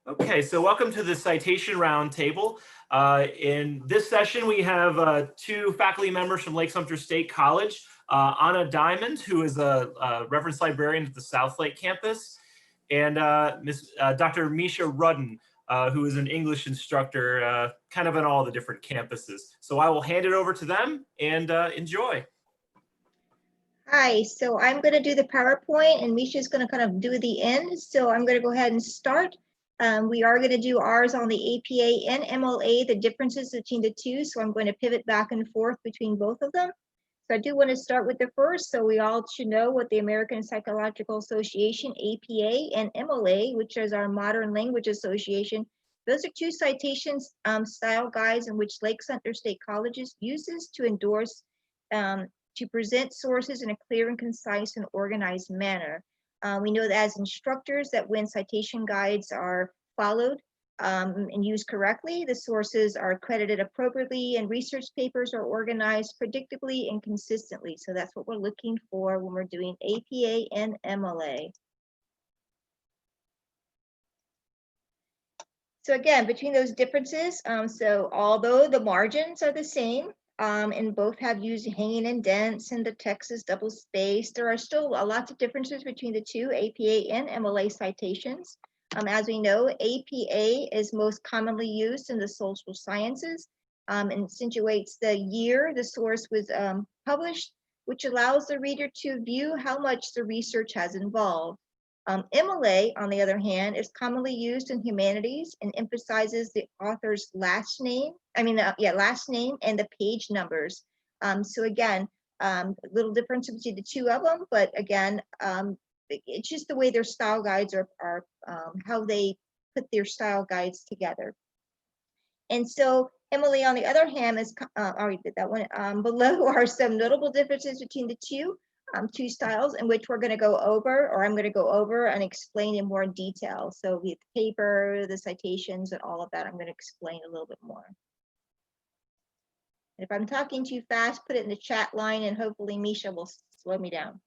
Okay, so welcome to the Citation Roundtable. In this session, we have two faculty members from Lake-Sumter State College, Anna Diamand, who is a reference librarian at the South Lake campus, and Dr. Michele Rudden, who is an English instructor, kind of on all the different campuses. So I will hand it over to them and enjoy. Hi, so I'm going to do the PowerPoint and Misha's going to kind of do the end. So I'm going to go ahead and start. We are going to do ours on the APA and MLA, the differences between the two. So I'm going to pivot back and forth between both of them. So I do want to start with the first. So we all should know what the American Psychological Association, APA, and MLA, which is our Modern Language Association. Those are two citation style guides in which Lake-Sumter State Colleges uses to endorse to present sources in a clear and concise and organized manner. We know that as instructors that when citation guides are followed and used correctly, the sources are credited appropriately and research papers are organized predictably and consistently. So that's what we're looking for when we're doing APA and MLA. So again, between those differences, so although the margins are the same, and both have used hanging indents and the text is double spaced, there are still lots of differences between the two APA and MLA citations. As we know, APA is most commonly used in the social sciences and accentuates the year the source was published, which allows the reader to view how much the research has involved. MLA, on the other hand, is commonly used in humanities and emphasizes the author's last name and the page numbers. So again, little difference between the two of them, but again, it's just the way their style guides are how they put their style guides together. And so MLA, on the other hand, is already did that one. Below are some notable differences between the two styles in which we're going to go over, or I'm going to go over and explain in more detail. So the paper, the citations, and all of that, I'm going to explain a little bit more. And if I'm talking too fast, put it in the chat line and hopefully Misha will slow me down.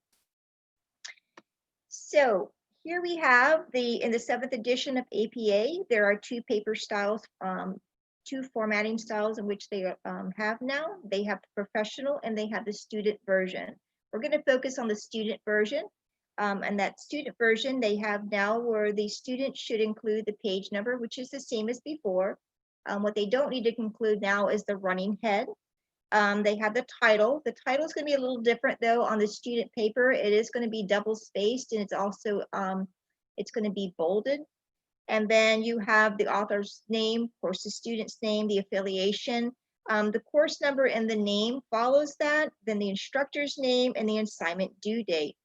So here we have in the 7th edition of APA, there are two paper styles, two formatting styles in which they have now. They have the professional and they have the student version. We're going to focus on the student version, and that student version they have now where the student should include the page number, which is the same as before. What they don't need to include now is the running head. They have the title. The title is going to be a little different though on the student paper. It is going to be double spaced and it's also it's going to be bolded. And then you have the author's name, of course, the student's name, the affiliation. The course number and the name follows that, then the instructor's name and the assignment due date.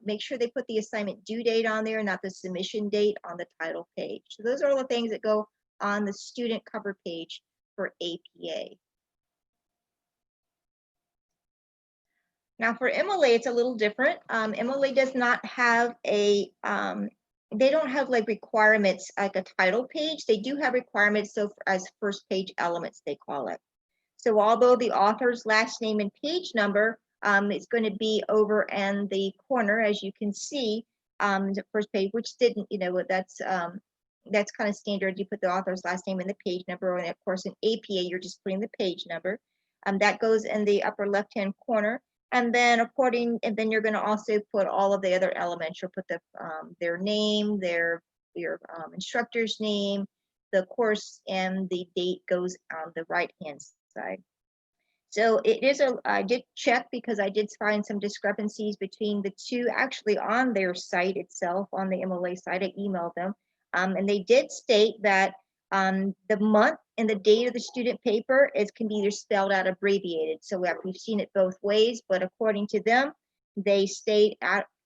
Make sure they put the assignment due date on there, not the submission date on the title page. So those are all the things that go on the student cover page for APA. Now for MLA, it's a little different. MLA does not have a, they don't have like requirements like a title page. They do have requirements so as first page elements, they call it. So although the author's last name and page number is going to be over in the corner, as you can see, the first page, which didn't, you know, that's kind of standard. You put the author's last name and the page number, and of course in APA, you're just putting the page number. That goes in the upper left-hand corner. And then and then you're going to also put all of the other elements. You'll put their name, your instructor's name, the course, and the date goes on the right-hand side. So it is I did check because I did find some discrepancies between the two actually on their site itself, on the MLA site. I emailed them, and they did state that the month and the date of the student paper can be either spelled out abbreviated. So we've seen it both ways, but according to them, they state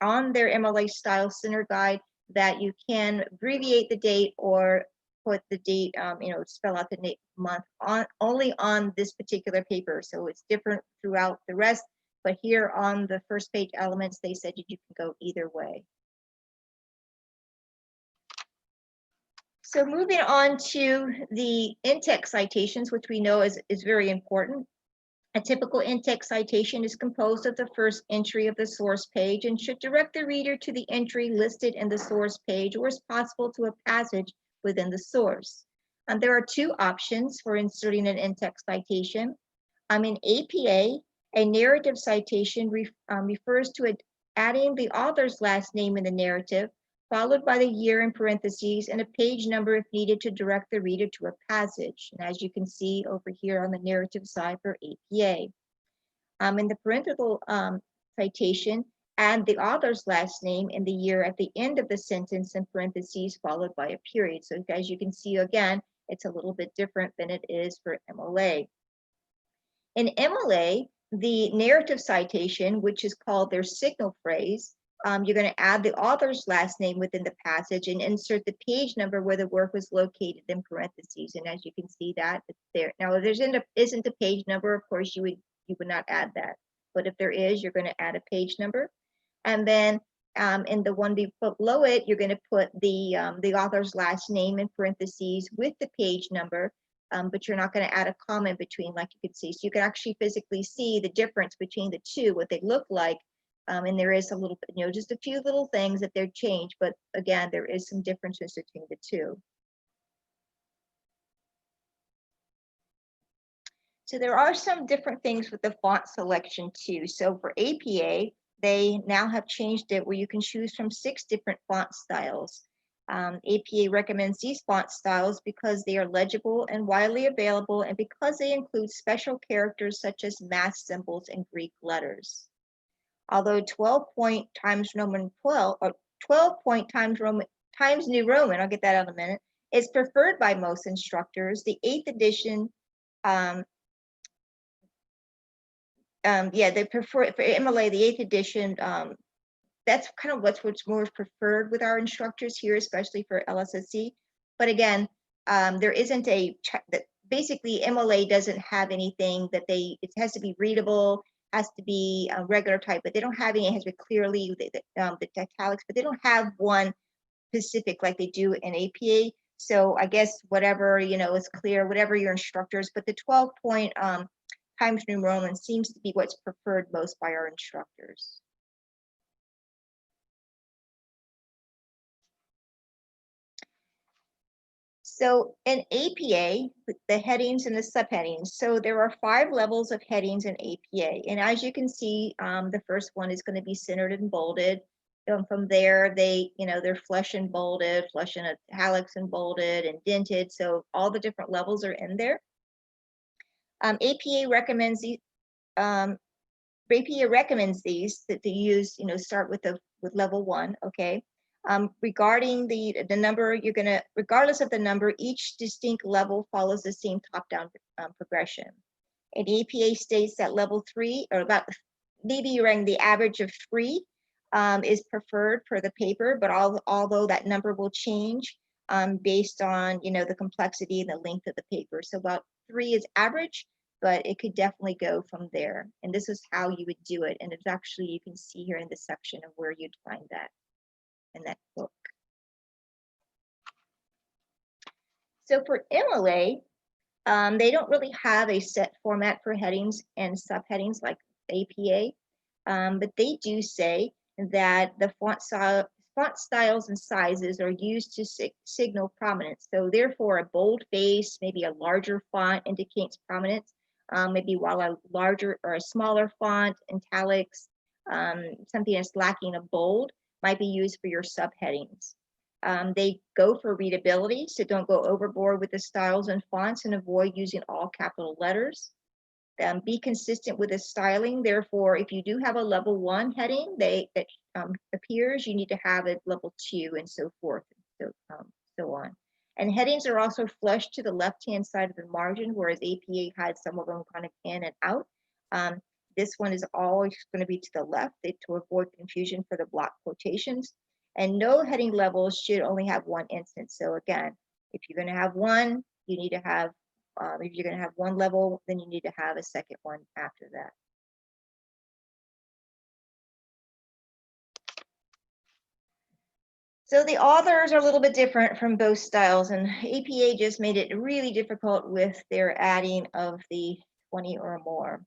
on their MLA style center guide that you can abbreviate the date or put the date, spell out the month only on this particular paper. So it's different throughout the rest, but here on the first page elements, they said you can go either way. So moving on to the in-text citations, which we know is very important. A typical in-text citation is composed of the first entry of the source page and should direct the reader to the entry listed in the source page, or as possible to a passage within the source. There are two options for inserting an in-text citation. In APA, a narrative citation refers to adding the author's last name in the narrative, followed by the year in parentheses and a page number if needed to direct the reader to a passage. And as you can see over here on the narrative side for APA. In the parenthetical citation, add the author's last name and the year at the end of the sentence in parentheses followed by a period. So as you can see, again, it's a little bit different than it is for MLA. In MLA, the narrative citation, which is called their signal phrase, you're going to add the author's last name within the passage and insert the page number where the work was located in parentheses. And as you can see that, it's there. Now, if there isn't a page number, of course, you would not add that. But if there is, you're going to add a page number. And then in the one below it, you're going to put the author's last name in parentheses with the page number, but you're not going to add a comma in between like you could see. So you can actually physically see the difference between the two, what they look like. And there is a little bit, just a few little things that they're changed, but again, there is some differences between the two. So there are some different things with the font selection too. So for APA, they now have changed it where you can choose from 6 different font styles. APA recommends these font styles because they are legible and widely available and because they include special characters such as math symbols and Greek letters. Although 12-point times Roman 12, or 12-point times New Roman, I'll get that out in a minute, is preferred by most instructors. The 8th edition, they prefer for MLA the 8th edition. That's kind of what's more preferred with our instructors here, especially for LSSC. But again, there isn't basically MLA doesn't have anything that it has to be readable, has to be a regular type, but they don't have any. It has to be clearly the italics, but they don't have one specific like they do in APA. So I guess whatever is clear, whatever your instructors. But the 12-point Times New Roman seems to be what's preferred most by our instructors. So in APA, the headings and the subheadings. So there are 5 levels of headings in APA. And as you can see, the first one is going to be centered and bolded. From there, they're flush and bolded, flush and italics and bolded, and indented. So all the different levels are in there. APA recommends these. APA recommends these that they use. Start with level 1. Okay. Regarding the number, regardless of the number, each distinct level follows the same top-down progression. And APA states that level 3, or about maybe around the average of 3, is preferred for the paper, but although that number will change based on the complexity and the length of the paper. So about 3 is average, but it could definitely go from there. And this is how you would do it. And it's actually, you can see here in this section of where you'd find that in that book. So for MLA, they don't really have a set format for headings and subheadings like APA, but they do say that the font styles and sizes are used to signal prominence. So therefore, a bold face, maybe a larger font indicates prominence, maybe while a larger or a smaller font, italics, something that's lacking a bold, might be used for your subheadings. They go for readability, so don't go overboard with the styles and fonts and avoid using all capital letters. Be consistent with the styling. Therefore, if you do have a level 1 heading that appears, you need to have a level 2 and so forth, and so on. And headings are also flush to the left-hand side of the margin, whereas APA had some of them kind of in and out. This one is always going to be to the left to avoid confusion for the block quotations. And no heading levels should only have 1 instance. So again, if you're going to have one, you need to have, if you're going to have 1 level, then you need to have a second one after that. So the authors are a little bit different from both styles, and APA just made it really difficult with their adding of the 20 or more.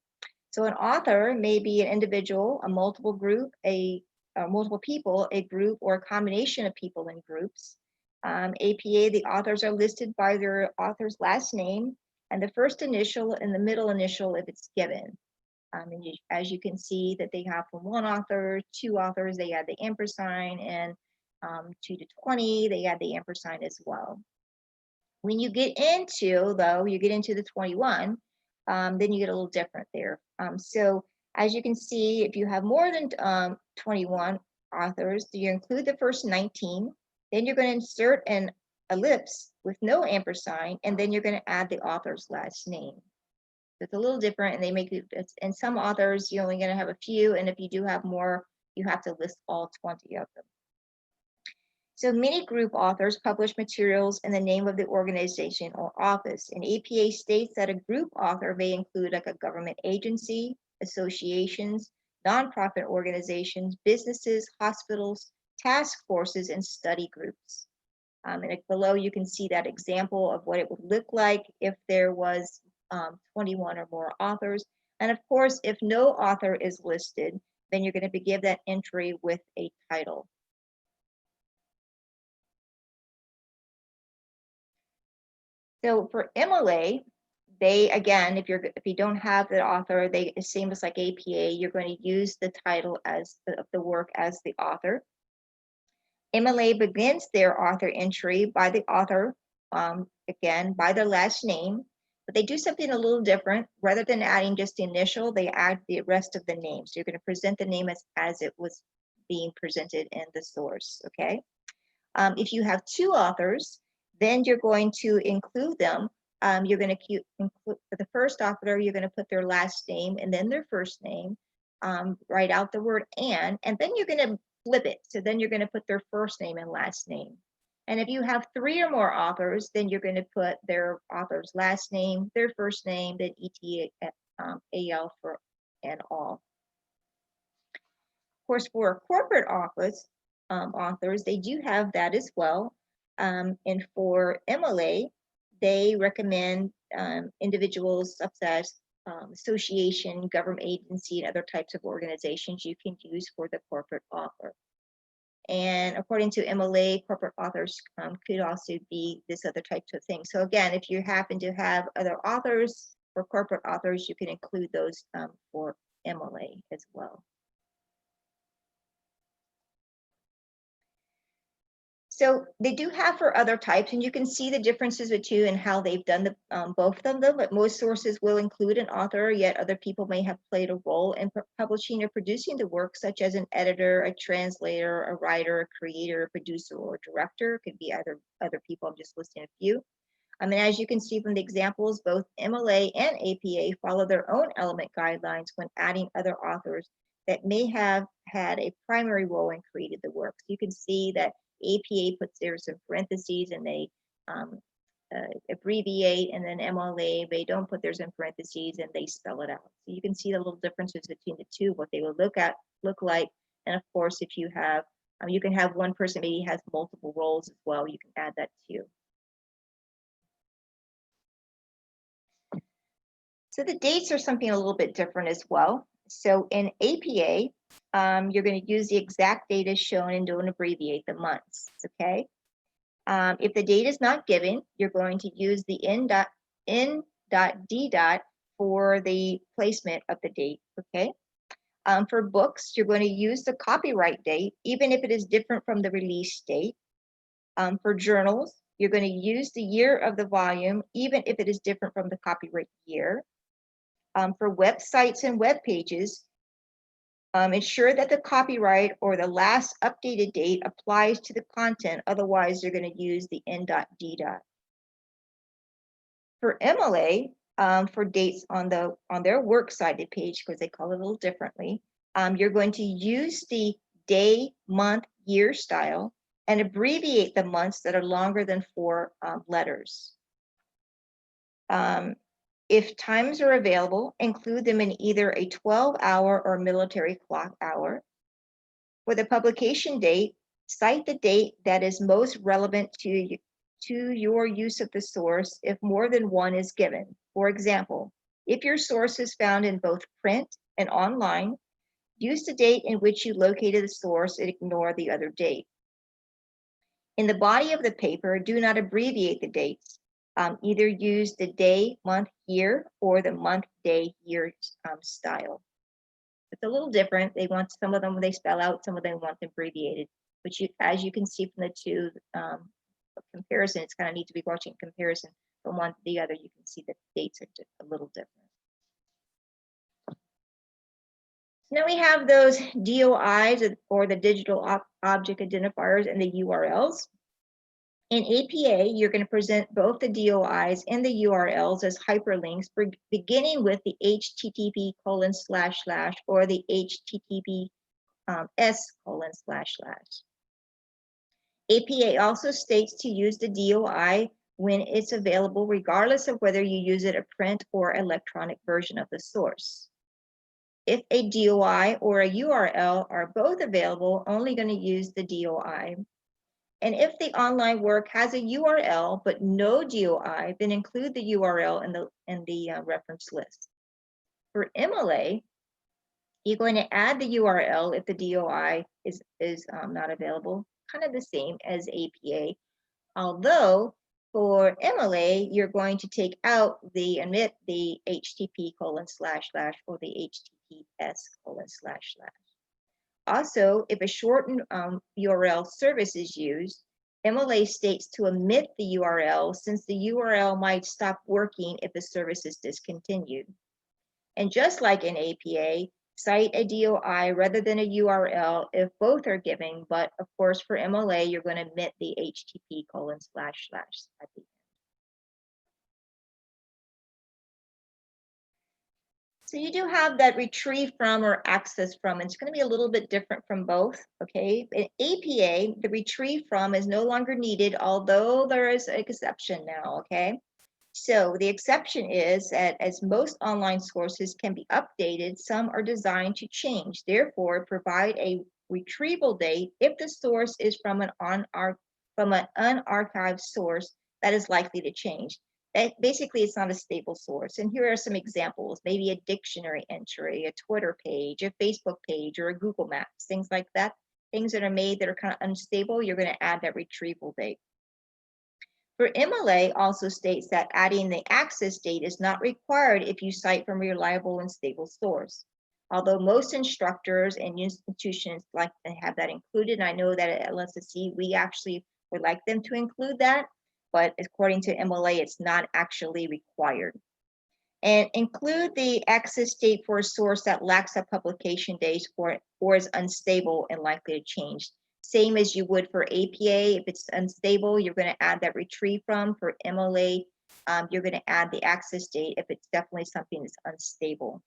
So an author may be an individual, a multiple group, multiple people, a group, or a combination of people in groups. APA, the authors are listed by their author's last name and the first initial and the middle initial if it's given. And as you can see that they have from one author, two authors, they add the ampersand, and 2 to 20, they add the ampersand as well. When you get into, though, you get into the 21, then you get a little different there. So as you can see, if you have more than 21 authors, you include the first 19, then you're going to insert an ellipse with no ampersand, and then you're going to add the author's last name. So it's a little different, and they make it, and some authors, you're only going to have a few, and if you do have more, you have to list all 20 of them. So many group authors publish materials in the name of the organization or office. And APA states that a group author may include like a government agency, associations, nonprofit organizations, businesses, hospitals, task forces, and study groups. And below you can see that example of what it would look like if there was 21 or more authors. And of course, if no author is listed, then you're going to give that entry with a title. So for MLA, they, again, if you don't have the author, they, same as like APA, you're going to use the title as the work as the author. MLA begins their author entry by the author, again, by their last name, but they do something a little different. Rather than adding just the initial, they add the rest of the name. So you're going to present the name as it was being presented in the source, okay? If you have two authors, then you're going to include them. You're going to include, for the first author, you're going to put their last name and then their first name, write out the word and then you're going to flip it. So then you're going to put their first name and last name. And if you have three or more authors, then you're going to put their author's last name, their first name, then ETAL for and all. Of course, for a corporate office, authors, they do have that as well. And for MLA, they recommend individuals such as association, government agency, and other types of organizations you can use for the corporate author. And according to MLA, corporate authors could also be this other types of thing. So again, if you happen to have other authors or corporate authors, you can include those for MLA as well. So they do have for other types, and you can see the differences with two and how they've done the, both of them, but most sources will include an author, yet other people may have played a role in publishing or producing the work, such as an editor, a translator, a writer, a creator, a producer, or a director. It could be either other people. I'm just listing a few. I mean, as you can see from the examples, both MLA and APA follow their own element guidelines when adding other authors that may have had a primary role and created the work. So you can see that APA puts theirs in parentheses and they abbreviate, and then MLA, they don't put theirs in parentheses and they spell it out. So you can see the little differences between the two, what they will look like. And of course, if you have, you can have one person maybe has multiple roles as well, you can add that too. So the dates are something a little bit different as well. So in APA, you're going to use the exact date as shown and don't abbreviate the months, okay? If the date is not given, you're going to use the n.d. for the placement of the date, okay? For books, you're going to use the copyright date, even if it is different from the release date. For journals, you're going to use the year of the volume, even if it is different from the copyright year. For websites and web pages, ensure that the copyright or the last updated date applies to the content. Otherwise, you're going to use the n.d. For MLA, for dates on their works cited page, because they call it a little differently, you're going to use the day, month, year style and abbreviate the months that are longer than 4 letters. If times are available, include them in either a 12-hour or military clock hour. For the publication date, cite the date that is most relevant to your use of the source if more than one is given. For example, if your source is found in both print and online, use the date in which you located the source and ignore the other date. In the body of the paper, do not abbreviate the dates. Either use the day, month, year, or the month, day, year style. It's a little different. They want some of them they spell out, some of them want abbreviated. But as you can see from the two comparison, it's kind of neat to be watching comparison from one to the other. You can see the dates are just a little different. Now we have those DOIs, or the digital object identifiers, and the URLs. In APA, you're going to present both the DOIs and the URLs as hyperlinks, beginning with the http:// or the https://. APA also states to use the DOI when it's available, regardless of whether you use it a print or electronic version of the source. If a DOI or a URL are both available, only going to use the DOI. And if the online work has a URL but no DOI, then include the URL in the reference list. For MLA, you're going to add the URL if the DOI is not available, kind of the same as APA. Although for MLA, you're going to take out omit the http:// or the https://. Also, if a shortened URL service is used, MLA states to omit the URL since the URL might stop working if the service is discontinued. And just like in APA, cite a DOI rather than a URL if both are given, but of course for MLA, you're going to omit the http:// at the end. So you do have that retrieve from or access from, and it's going to be a little bit different from both, okay? In APA, the retrieve from is no longer needed, although there is an exception now, okay? So the exception is that as most online sources can be updated, some are designed to change. Therefore, provide a retrieval date if the source is from an unarchived source that is likely to change. Basically, it's not a stable source. And here are some examples, maybe a dictionary entry, a Twitter page, a Facebook page, or a Google Maps, things like that. Things that are made that are kind of unstable, you're going to add that retrieval date. For MLA also states that adding the access date is not required if you cite from a reliable and stable source. Although most instructors and institutions like to have that included, and I know that at LSSC, we actually would like them to include that, but according to MLA, it's not actually required. And include the access date for a source that lacks a publication date or is unstable and likely to change. Same as you would for APA. If it's unstable, you're going to add that retrieve from. For MLA, you're going to add the access date if it's definitely something that's unstable.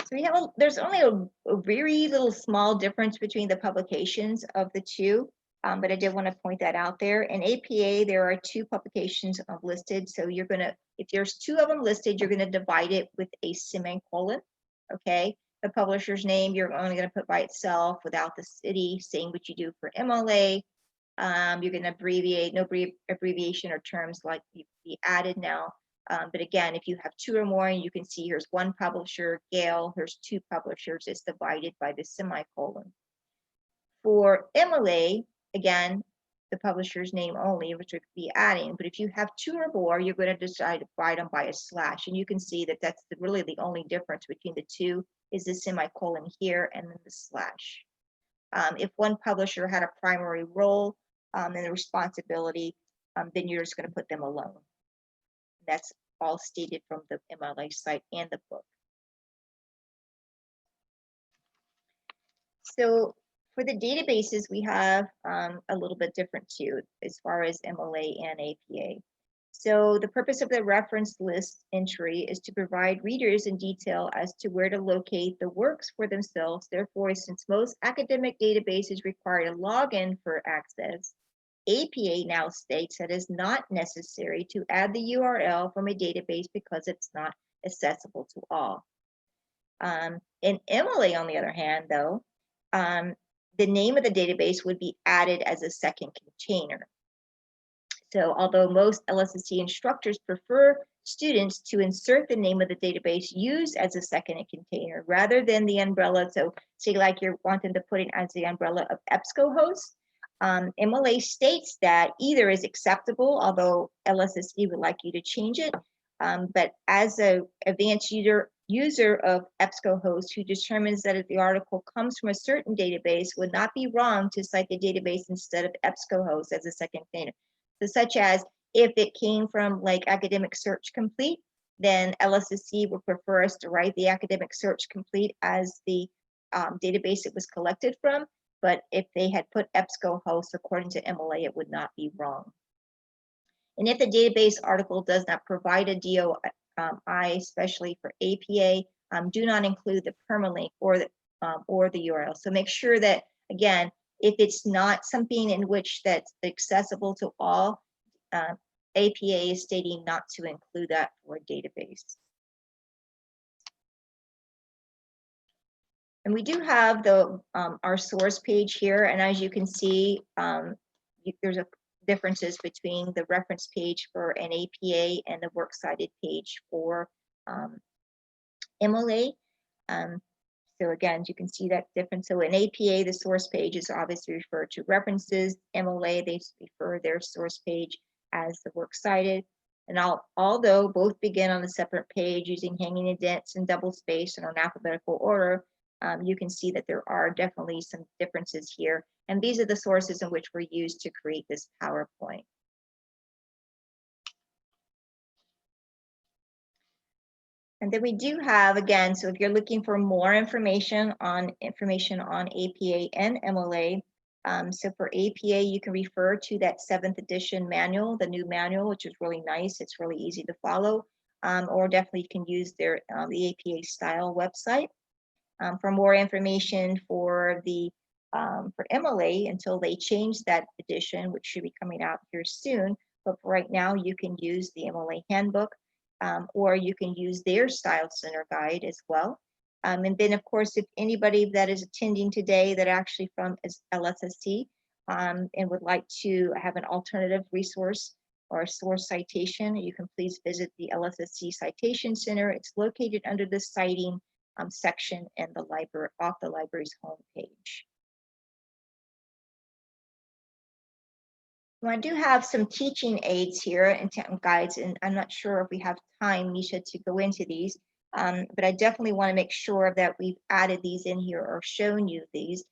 So we have there's only a very little small difference between the publications of the two, but I did want to point that out there. In APA, there are 2 publications listed. So you're going to, if there's 2 of them listed, you're going to divide it with a semicolon, okay? The publisher's name, you're only going to put by itself without the city, same what you do for MLA. You're going to abbreviate, no abbreviation or terms like be added now. But again, if you have 2 or more, you can see here's 1 publisher, Gale, here's 2 publishers, it's divided by the semicolon. For MLA, again, the publisher's name only, which would be adding, but if you have 2 or more, you're going to decide to divide them by a slash. And you can see that that's really the only difference between the 2 is the semicolon here and then the slash. If one publisher had a primary role and a responsibility, then you're just going to put them alone. That's all stated from the MLA site and the book. So for the databases, we have a little bit different too, as far as MLA and APA. So the purpose of the reference list entry is to provide readers in detail as to where to locate the works for themselves. Therefore, since most academic databases require a login for access, APA now states that it's not necessary to add the URL from a database because it's not accessible to all. In MLA, on the other hand, though, the name of the database would be added as a second container. So although most LSSC instructors prefer students to insert the name of the database used as a second container rather than the umbrella. So say like you want them to put it as the umbrella of EBSCOhost. MLA states that either is acceptable, although LSSE would like you to change it. But as an advanced user of EBSCOhost who determines that if the article comes from a certain database, would not be wrong to cite the database instead of EBSCOhost as a second container. So such as if it came from like Academic Search Complete, then LSSE would prefer us to write the Academic Search Complete as the database it was collected from. But if they had put EBSCOhost according to MLA, it would not be wrong. And if the database article does not provide a DOI, especially for APA, do not include the permalink or the URL. So make sure that, again, if it's not something in which that's accessible to all, APA is stating not to include that for a database. And we do have the our source page here, and as you can see, there's a differences between the reference page for an APA and the works cited page for MLA. So again, as you can see that difference. So in APA, the source page is obviously referred to references. MLA, they refer their source page as the works cited. And although both begin on a separate page using hanging indents and double space and in alphabetical order, you can see that there are definitely some differences here. And these are the sources in which were used to create this PowerPoint. And then we do have, again, so if you're looking for more information on APA and MLA, so for APA, you can refer to that 7th edition manual, the new manual, which is really nice. It's really easy to follow, or definitely you can use their the APA style website. For more information for the for MLA until they change that edition, which should be coming out here soon. But for right now, you can use the MLA handbook, or you can use their Style Center guide as well. And then, of course, if anybody that is attending today that actually from LSSC and would like to have an alternative resource or a source citation, you can please visit the LSSC Citation Center. It's located under the citing section in the library, off the library's homepage. Well, I do have some teaching aids here and guides, and I'm not sure if we have time, Misha, to go into these, but I definitely want to make sure that we've added these in here or shown you these.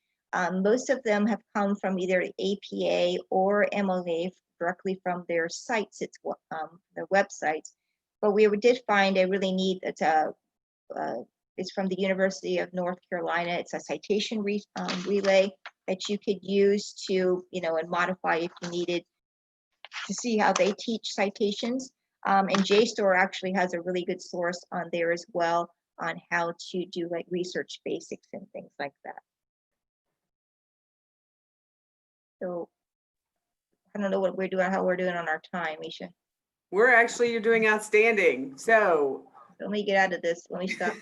Most of them have come from either APA or MLA directly from their sites, their websites, but we did find a really neat, it's from the University of North Carolina. It's a citation relay that you could use to, and modify if you needed to see how they teach citations. And JSTOR actually has a really good source on there as well on how to do like research basics and things like that. So I don't know what we're doing, how we're doing on our time, Misha. You're doing outstanding. So let me get out of this. Let me stop.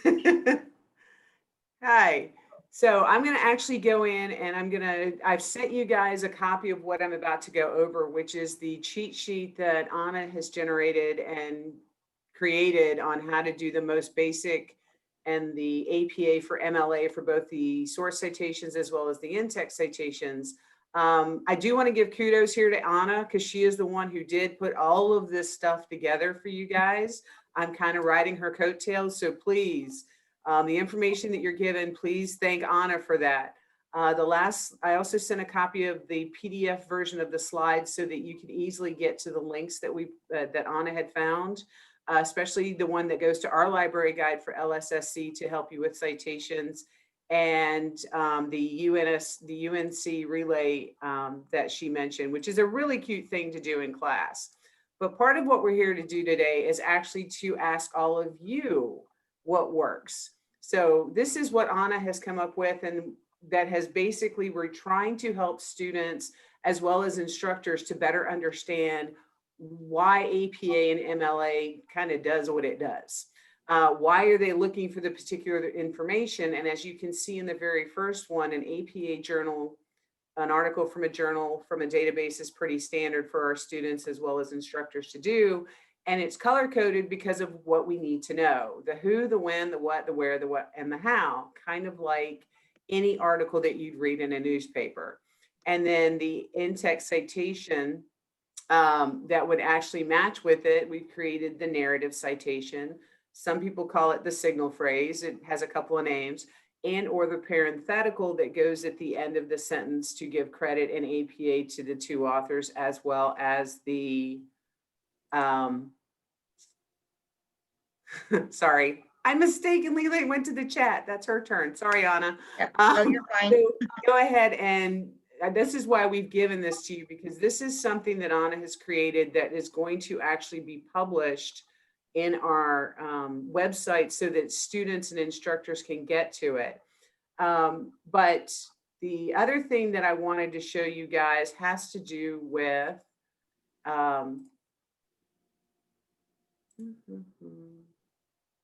Hi. So I'm going to actually go in and I've sent you guys a copy of what I'm about to go over, which is the cheat sheet that Anna has generated and created on how to do the most basic and the APA for MLA for both the source citations as well as the in-text citations. I do want to give kudos here to Anna because she is the one who did put all of this stuff together for you guys. I'm kind of riding her coattails, so please, the information that you're given, please thank Anna for that. I also sent a copy of the PDF version of the slides so that you can easily get to the links that that Anna had found, especially the one that goes to our library guide for LSSC to help you with citations, and the UNC relay that she mentioned, which is a really cute thing to do in class. But part of what we're here to do today is actually to ask all of you what works. So this is what Anna has come up with, and that has basically, we're trying to help students as well as instructors to better understand why APA and MLA kind of does what it does. Why are they looking for the particular information? And as you can see in the very first one, an APA journal, an article from a journal from a database is pretty standard for our students as well as instructors to do. And it's color coded because of what we need to know: the who, the when, the what, the where, the what, and the how, kind of like any article that you'd read in a newspaper. And then the in-text citation that would actually match with it, we've created the narrative citation. Some people call it the signal phrase. It has a couple of names. And or the parenthetical that goes at the end of the sentence to give credit and APA to the two authors, as well as the sorry, I mistakenly went to the chat. That's her turn. Sorry, Anna. No, you're fine. So go ahead, and this is why we've given this to you, because this is something that Anna has created that is going to actually be published in our website so that students and instructors can get to it. But the other thing that I wanted to show you guys has to do with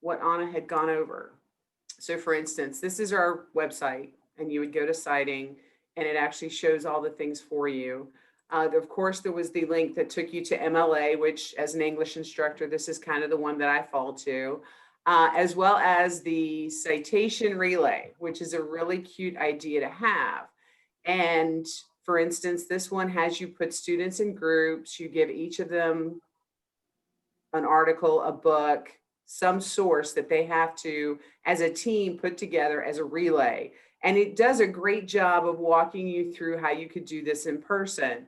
what Anna had gone over. So for instance, this is our website, and you would go to citing, and it actually shows all the things for you. Of course, there was the link that took you to MLA, which as an English instructor, this is kind of the one that I fall to, as well as the citation relay, which is a really cute idea to have. And for instance, this one has you put students in groups, you give each of them an article, a book, some source that they have to, as a team, put together as a relay. And it does a great job of walking you through how you could do this in person.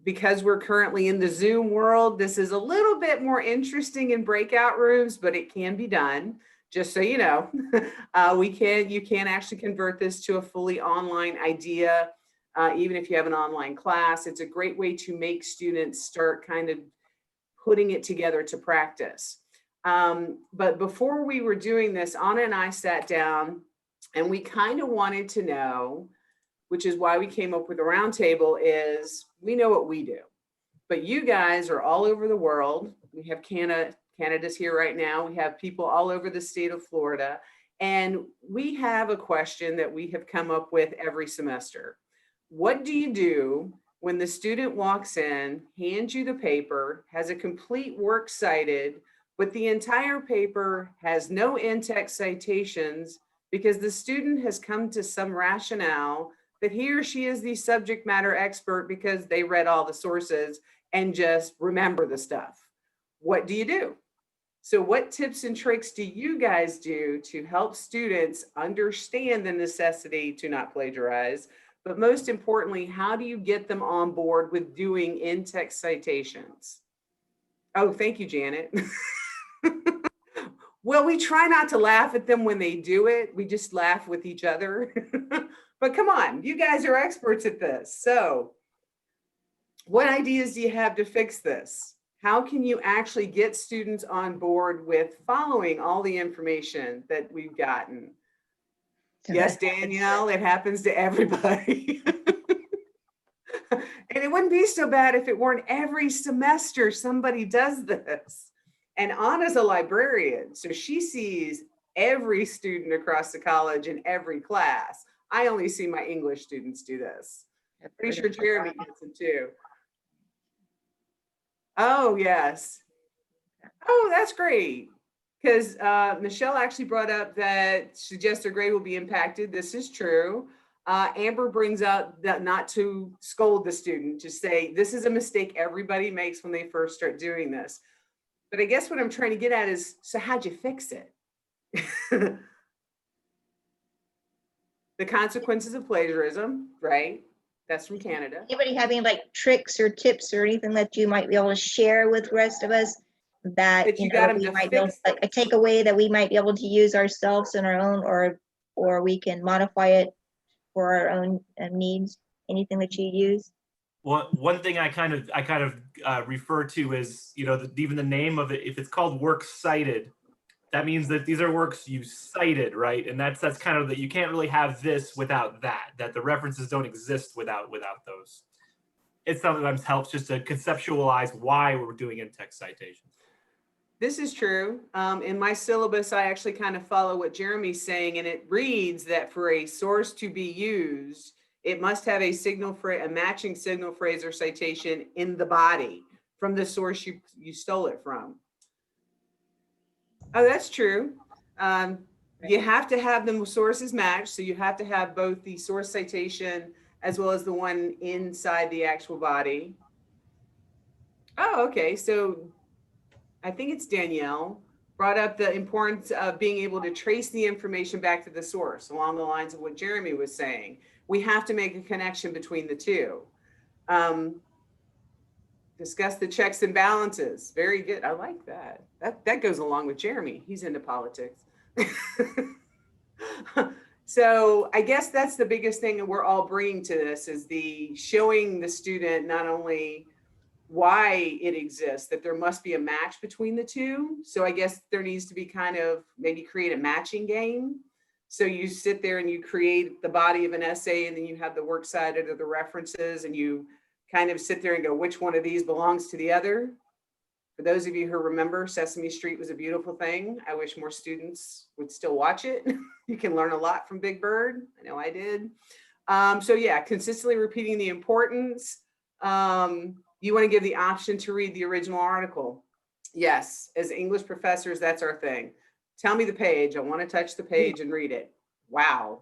Because we're currently in the Zoom world, this is a little bit more interesting in breakout rooms, but it can be done. Just so you know, you can actually convert this to a fully online idea, even if you have an online class. It's a great way to make students start kind of putting it together to practice. But before we were doing this, Anna and I sat down and we kind of wanted to know, which is why we came up with a roundtable, is we know what we do, but you guys are all over the world. We have Canada's here right now. We have people all over the state of Florida. And we have a question that we have come up with every semester. What do you do when the student walks in, hands you the paper, has a complete works cited, but the entire paper has no in-text citations because the student has come to some rationale that he or she is the subject matter expert because they read all the sources and just remember the stuff? What do you do? So what tips and tricks do you guys do to help students understand the necessity to not plagiarize? But most importantly, how do you get them on board with doing in-text citations? Oh, thank you, Janet. Well, we try not to laugh at them when they do it. We just laugh with each other. But come on, you guys are experts at this. So what ideas do you have to fix this? How can you actually get students on board with following all the information that we've gotten? Yes, Danielle, it happens to everybody. And it wouldn't be so bad if it weren't every semester somebody does this. And Anna's a librarian, so she sees every student across the college in every class. I only see my English students do this. I'm pretty sure Jeremy gets it too. Oh, yes. Oh, that's great. Because Michele actually brought up that suggested grade will be impacted. This is true. Amber brings up that not to scold the student, just say, this is a mistake everybody makes when they first start doing this. But I guess what I'm trying to get at is, so how'd you fix it? The consequences of plagiarism, right? That's from Canada. Anybody have any like tricks or tips or anything that you might be able to share with the rest of us that you got 'em we to might be able fix to, like a takeaway that we might be able to use ourselves in our own, or we can modify it for our own needs? Anything that you use? Well, one thing I kind of refer to is, even the name of it. If it's called works cited, that means that these are works you cited, right? And that's kind of that you can't really have this without that. That the references don't exist without those. It sometimes helps just to conceptualize why we're doing in-text citations. This is true. In my syllabus, I actually kind of follow what Jeremy's saying, and it reads that for a source to be used, it must have a matching signal phrase or citation in the body. from the source you stole it from. Oh, that's true. You have to have the sources matched. So you have to have both the source citation as well as the one inside the actual body. Oh, okay. So I think it's Danielle brought up the importance of being able to trace the information back to the source along the lines of what Jeremy was saying. We have to make a connection between the two. Discuss the checks and balances. Very good. I like that. That goes along with Jeremy. He's into politics. So I guess that's the biggest thing that we're all bringing to this is the showing the student not only why it exists, that there must be a match between the two. So I guess there needs to be kind of maybe create a matching game. So you sit there and you create the body of an essay, and then you have the works cited or the references, and you kind of sit there and go, which one of these belongs to the other? For those of you who remember, Sesame Street was a beautiful thing. I wish more students would still watch it. You can learn a lot from Big Bird. I know I did. So yeah, consistently repeating the importance. You want to give the option to read the original article. Yes, as English professors, that's our thing. Tell me the page. I want to touch the page and read it. Wow.